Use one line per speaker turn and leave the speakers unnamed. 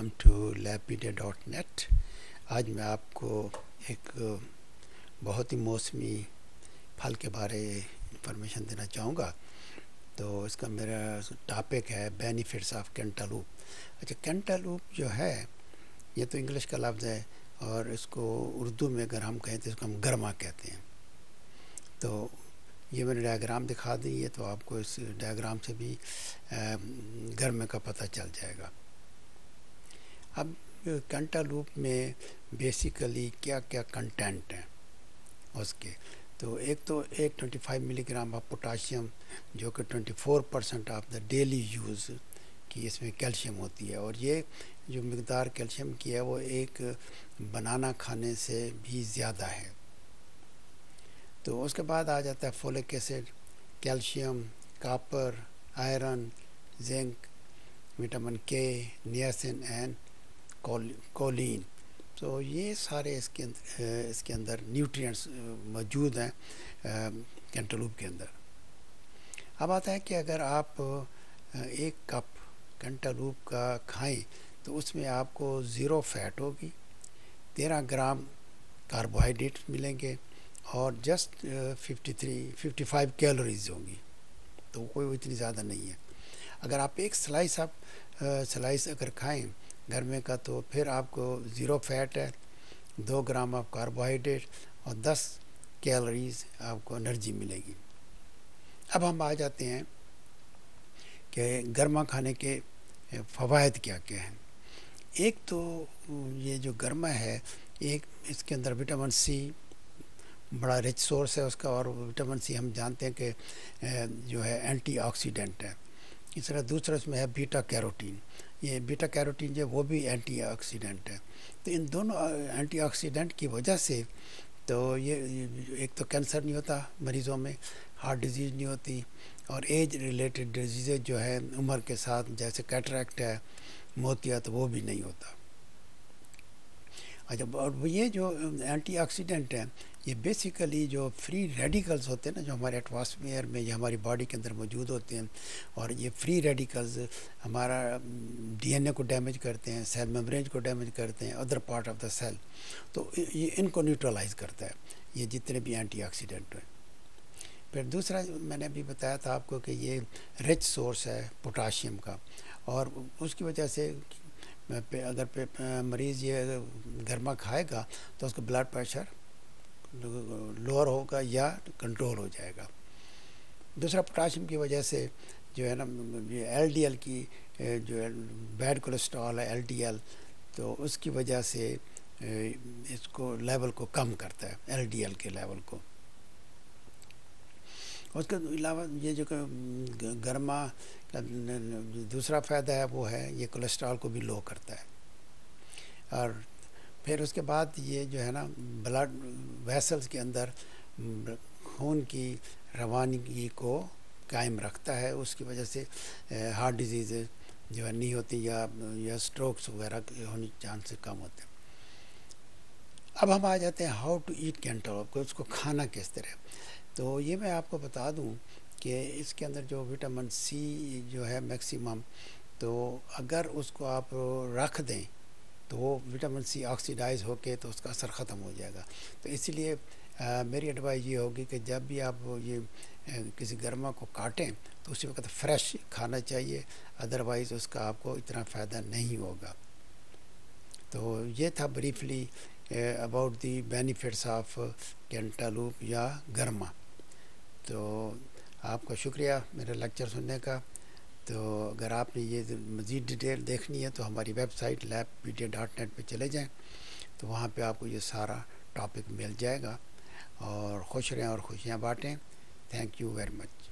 Welcome to labpedia.net۔ آج میں آپ کو ایک بہت ہی موسمی پھل کے بارے انفارمیشن دینا چاہوں گا۔ تو اس کا میرا ٹاپک ہے بینیفٹس آف کینٹالوپ۔ اچھا، کینٹالوپ جو ہے یہ تو انگلش کا لفظ ہے، اور اس کو اردو میں اگر ہم کہیں تو اس کو ہم گرما کہتے ہیں۔ تو یہ میں نے ڈائیگرام دکھا دی ہے، تو آپ کو اس ڈائیگرام سے بھی گرمے کا پتہ چل جائے گا۔ اب کینٹالوپ میں بیسیکلی کیا کیا کنٹینٹ ہیں اس کے، تو ایک تو 25 ملی گرام آف پوٹاشیم، جو کہ 24% آف دا ڈیلی یوز کی اس میں کیلشیم ہوتی ہے، اور یہ جو مقدار کیلشیم کی ہے وہ ایک بنانا کھانے سے بھی زیادہ ہے۔ تو اس کے بعد آ جاتا ہے folic acid, calcium, copper, iron, zinc, vitamin K, niacin and کولین۔ تو یہ سارے اس کے اندر نیوٹرینٹس موجود ہیں کینٹالوپ کے اندر۔ اب آتا ہے کہ اگر آپ ایک کپ کینٹالوپ کا کھائیں تو اس میں آپ کو 0 فیٹ ہوگی، 13 گرام کاربوہائیڈریٹ ملیں گے، اور جسٹ 55 کیلوریز ہوں گی، تو کوئی اتنی زیادہ نہیں ہے۔ اگر آپ ایک سلائس اگر کھائیں گرمے کا، تو پھر آپ کو 0 فیٹ ہے، 2 گرام آف کاربوہائیڈریٹ اور 10 کیلوریز آپ کو انرجی ملے گی۔ اب ہم آ جاتے ہیں کہ گرما کھانے کے فوائد کیا کیا ہیں۔ ایک تو یہ جو گرما ہے، ایک اس کے اندر وٹامن سی بڑا رچ سورس ہے اس کا، اور وٹامن سی ہم جانتے ہیں کہ جو ہے اینٹی آکسیڈنٹ ہے۔ اس طرح دوسرا اس میں ہے بیٹا کیروٹین۔ یہ بیٹا کیروٹین جو وہ بھی اینٹی آکسیڈنٹ ہے۔ تو ان دونوں اینٹی آکسیڈنٹ کی وجہ سے تو یہ ایک تو کینسر نہیں ہوتا مریضوں میں، ہارٹ ڈیزیز نہیں ہوتی، اور ایج ریلیٹڈ ڈیزیزیں جو ہے عمر کے ساتھ، جیسے کیٹریکٹ ہے، موتیا، تو وہ بھی نہیں ہوتا۔ اچھا، اور یہ جو اینٹی آکسیڈنٹ ہیں، یہ بیسیکلی جو فری ریڈیکلز ہوتے ہیں نا، جو ہمارے ایٹماسفیئر میں یا ہماری باڈی کے اندر موجود ہوتے ہیں، اور یہ فری ریڈیکلز ہمارا ڈی این اے کو ڈیمیج کرتے ہیں، سیل میمبرین کو ڈیمیج کرتے ہیں، other part of the cell, تو یہ ان کو نیوٹرلائز کرتا ہے، یہ جتنے بھی اینٹی آکسیڈنٹ ہیں۔ پھر دوسرا میں نے ابھی بتایا تھا آپ کو کہ یہ رچ سورس ہے پوٹاشیم کا، اور اس کی وجہ سے اگر مریض یہ گرما کھائے گا تو اس کا بلڈ پریشر لوور ہوگا یا کنٹرول ہو جائے گا۔ دوسرا پوٹاشیم کی وجہ سے جو ہے نا، ایل ڈی ایل کی جو بیڈ کولیسٹرول ہے ایل ڈی ایل، تو اس کی وجہ سے اس کو لیول کو کم کرتا ہے، ایل ڈی ایل کے لیول کو۔ اس کے علاوہ یہ جو گرما کا دوسرا فائدہ ہے وہ ہے یہ کولیسٹرول کو بھی لو کرتا ہے، اور پھر اس کے بعد یہ جو ہے نا بلڈ ویسلز کے اندر خون کی روانگی کو قائم رکھتا ہے، اس کی وجہ سے ہارٹ ڈیزیز جو ہے نہیں ہوتی، یا سٹروکس وغیرہ ہونے کے چانس کم ہوتے ہیں۔ اب ہم آ جاتے ہیں ہاؤ ٹو ایٹ کینٹالوپ کو، اس کو کھانا کس طرح۔ تو یہ میں آپ کو بتا دوں کہ اس کے اندر جو وٹامن سی جو ہے میکسیمم، تو اگر اس کو آپ رکھ دیں تو وہ وٹامن سی آکسیڈائز ہو کے تو اس کا اثر ختم ہو جائے گا۔ تو اسی لیے میری ایڈوائز یہ ہوگی کہ جب بھی آپ یہ کسی گرما کو کاٹیں تو اسی وقت فریش کھانا چاہیے، ادروائز اس کا آپ کو اتنا فائدہ نہیں ہوگا۔ تو یہ تھا briefly about the benefits of cantaloupe یا گرما۔ تو آپ کا شکریہ میرا لیکچر سننے کا۔ تو اگر آپ نے یہ مزید ڈیٹیل دیکھنی ہے تو ہماری ویب سائٹ labpedia.net پہ چلے جائیں، تو وہاں پہ آپ کو یہ سارا ٹاپک مل جائے گا۔ اور خوش رہیں اور خوشیاں بانٹیں۔ Thank you very much.